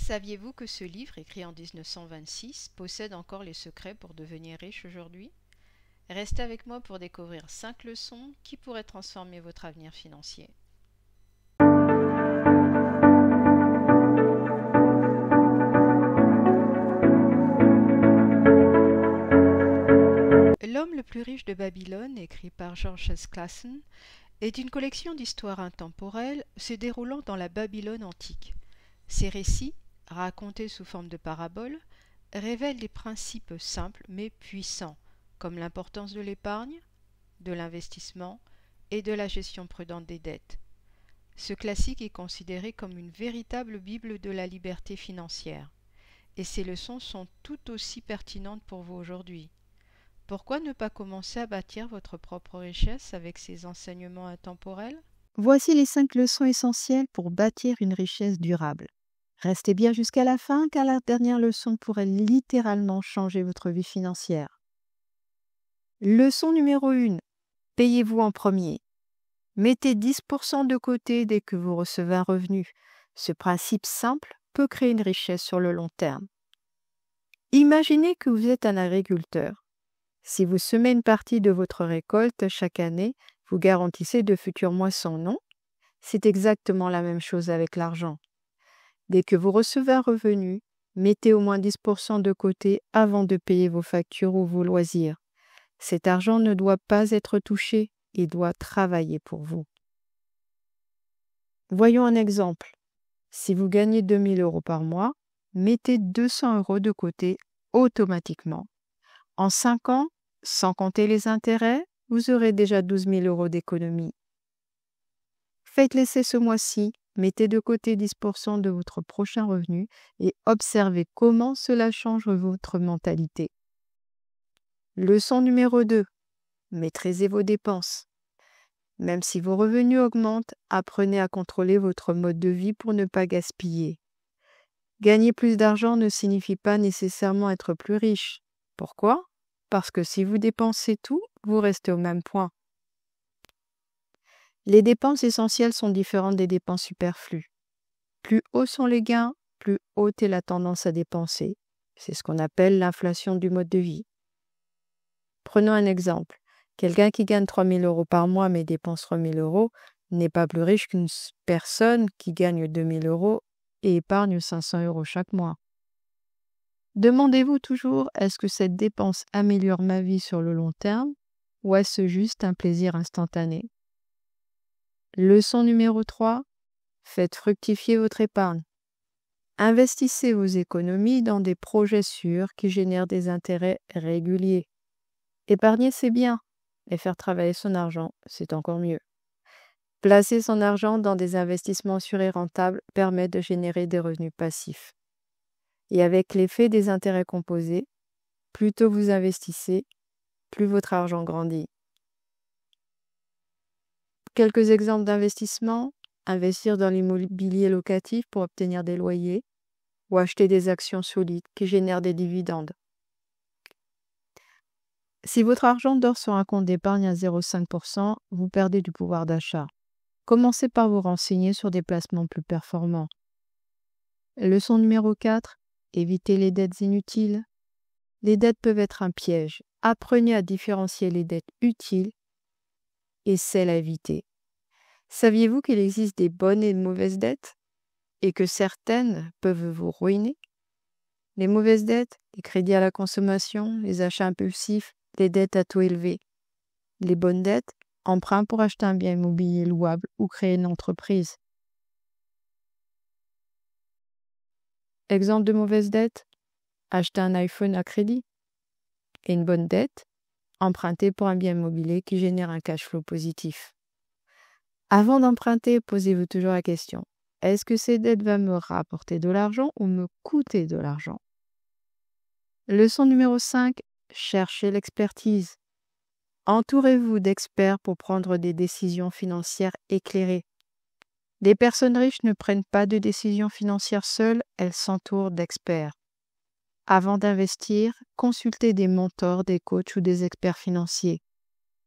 Saviez-vous que ce livre, écrit en 1926, possède encore les secrets pour devenir riche aujourd'hui? Restez avec moi pour découvrir 5 leçons qui pourraient transformer votre avenir financier. L'homme le plus riche de Babylone, écrit par George S. Clason, est une collection d'histoires intemporelles se déroulant dans la Babylone antique. Ces récits, racontés sous forme de paraboles, révèlent des principes simples mais puissants, comme l'importance de l'épargne, de l'investissement et de la gestion prudente des dettes. Ce classique est considéré comme une véritable Bible de la liberté financière, et ces leçons sont tout aussi pertinentes pour vous aujourd'hui. Pourquoi ne pas commencer à bâtir votre propre richesse avec ces enseignements intemporels? Voici les 5 leçons essentielles pour bâtir une richesse durable. Restez bien jusqu'à la fin car la dernière leçon pourrait littéralement changer votre vie financière. Leçon numéro 1. Payez-vous en premier. Mettez 10% de côté dès que vous recevez un revenu. Ce principe simple peut créer une richesse sur le long terme. Imaginez que vous êtes un agriculteur. Si vous semez une partie de votre récolte chaque année, vous garantissez de futures moissons, non? C'est exactement la même chose avec l'argent. Dès que vous recevez un revenu, mettez au moins 10% de côté avant de payer vos factures ou vos loisirs. Cet argent ne doit pas être touché, il doit travailler pour vous. Voyons un exemple. Si vous gagnez 2 000 € par mois, mettez 200 € de côté automatiquement. En 5 ans, sans compter les intérêts, vous aurez déjà 12 000 € d'économie. Faites l'essai ce mois-ci, mettez de côté 10% de votre prochain revenu et observez comment cela change votre mentalité. Leçon numéro 2. Maîtrisez vos dépenses. Même si vos revenus augmentent, apprenez à contrôler votre mode de vie pour ne pas gaspiller. Gagner plus d'argent ne signifie pas nécessairement être plus riche. Pourquoi? Parce que si vous dépensez tout, vous restez au même point. Les dépenses essentielles sont différentes des dépenses superflues. Plus hauts sont les gains, plus haute est la tendance à dépenser. C'est ce qu'on appelle l'inflation du mode de vie. Prenons un exemple. Quelqu'un qui gagne 3 000 € par mois mais dépense 3 000 € n'est pas plus riche qu'une personne qui gagne 2 000 € et épargne 500 € chaque mois. Demandez-vous toujours, est-ce que cette dépense améliore ma vie sur le long terme ou est-ce juste un plaisir instantané? Leçon numéro 3. Faites fructifier votre épargne. Investissez vos économies dans des projets sûrs qui génèrent des intérêts réguliers. Épargner, c'est bien, mais faire travailler son argent, c'est encore mieux. Placer son argent dans des investissements sûrs et rentables permet de générer des revenus passifs. Et avec l'effet des intérêts composés, plus tôt vous investissez, plus votre argent grandit. Quelques exemples d'investissements: investir dans l'immobilier locatif pour obtenir des loyers ou acheter des actions solides qui génèrent des dividendes. Si votre argent dort sur un compte d'épargne à 0,5%, vous perdez du pouvoir d'achat. Commencez par vous renseigner sur des placements plus performants. Leçon numéro 4. Évitez les dettes inutiles. Les dettes peuvent être un piège. Apprenez à différencier les dettes utiles et celles à éviter. Saviez-vous qu'il existe des bonnes et de mauvaises dettes et que certaines peuvent vous ruiner? Les mauvaises dettes, les crédits à la consommation, les achats impulsifs, les dettes à taux élevé. Les bonnes dettes, emprunts pour acheter un bien immobilier louable ou créer une entreprise. Exemple de mauvaise dette, acheter un iPhone à crédit. Et une bonne dette, emprunter pour un bien immobilier qui génère un cash flow positif. Avant d'emprunter, posez-vous toujours la question: est-ce que cette dette va me rapporter de l'argent ou me coûter de l'argent? Leçon numéro 5. Cherchez l'expertise. Entourez-vous d'experts pour prendre des décisions financières éclairées. Les personnes riches ne prennent pas de décisions financières seules, elles s'entourent d'experts. Avant d'investir, consultez des mentors, des coachs ou des experts financiers.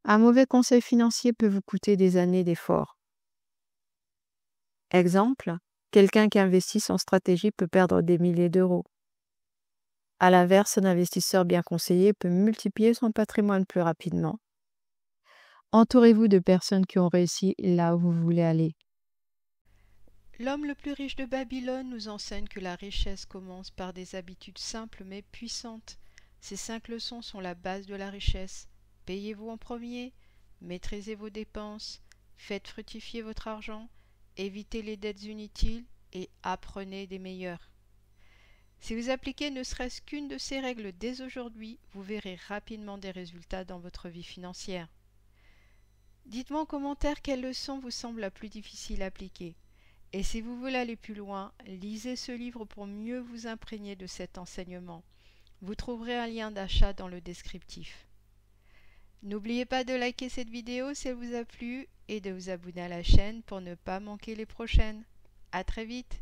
Un mauvais conseil financier peut vous coûter des années d'efforts. Exemple, Quelqu'un qui investit sans stratégie peut perdre des milliers d'euros. À l'inverse, un investisseur bien conseillé peut multiplier son patrimoine plus rapidement. Entourez-vous de personnes qui ont réussi là où vous voulez aller. L'homme le plus riche de Babylone nous enseigne que la richesse commence par des habitudes simples mais puissantes. Ces 5 leçons sont la base de la richesse. Payez-vous en premier, maîtrisez vos dépenses, faites fructifier votre argent, évitez les dettes inutiles et apprenez des meilleurs. Si vous appliquez ne serait-ce qu'une de ces règles dès aujourd'hui, vous verrez rapidement des résultats dans votre vie financière. Dites-moi en commentaire quelle leçon vous semble la plus difficile à appliquer. Et si vous voulez aller plus loin, lisez ce livre pour mieux vous imprégner de cet enseignement. Vous trouverez un lien d'achat dans le descriptif. N'oubliez pas de liker cette vidéo si elle vous a plu et de vous abonner à la chaîne pour ne pas manquer les prochaines. À très vite!